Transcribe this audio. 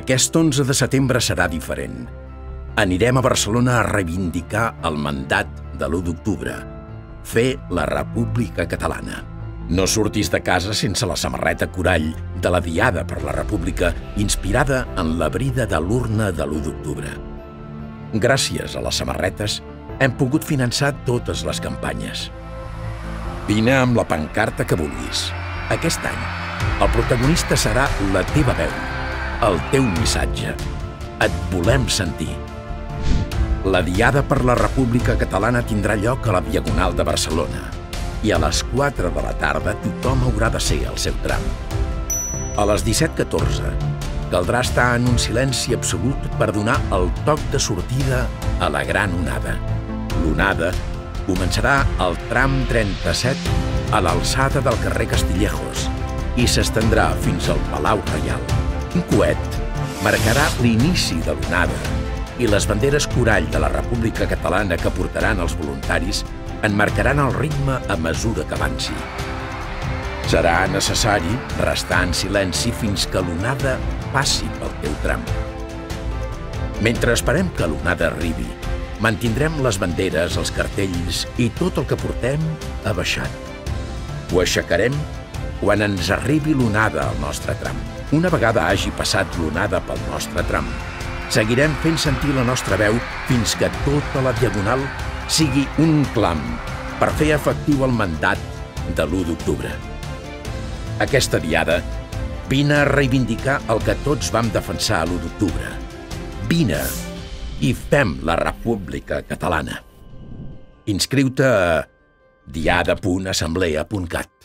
Aquest 11 de setembre serà diferent. Anirem a Barcelona a reivindicar el mandat de l'1 d'octubre, fer la República Catalana. No surtis de casa sense la samarreta corall de la Diada per la República, inspirada en la brida de l'urna de l'1 d'octubre. Gràcies a les samarretes hem pogut finançar totes les campanyes. Vine amb la pancarta que vulguis. Aquest any, el protagonista serà la teva veu, el teu missatge. Et volem sentir. La Diada per la República Catalana tindrà lloc a la Diagonal de Barcelona i a les 4 de la tarda tothom haurà de ser al seu tram. A les 17:14 caldrà estar en un silenci absolut per donar el toc de sortida a la gran onada. L'onada començarà al tram 37 a l'alçada del carrer Castillejos i s'estendrà fins al Palau Reial. Un coet marcarà l'inici de l'onada i les banderes corall de la República Catalana que portaran els voluntaris en marcaran el ritme a mesura que avanci. Serà necessari restar en silenci fins que l'onada passi pel teu tram. Mentre esperem que l'onada arribi, mantindrem les banderes, els cartells i tot el que portem abaixat. Ho aixecarem quan ens arribi l'onada al nostre tram. Una vegada hagi passat l'onada pel nostre tram, seguirem fent sentir la nostra veu fins que tota la Diagonal sigui un clam per fer efectiu el mandat de l'1 d'octubre. Aquesta diada, vine a reivindicar el que tots vam defensar l'1 d'octubre. Vine i fem la República Catalana. Inscriu-te a diada.assemblea.cat.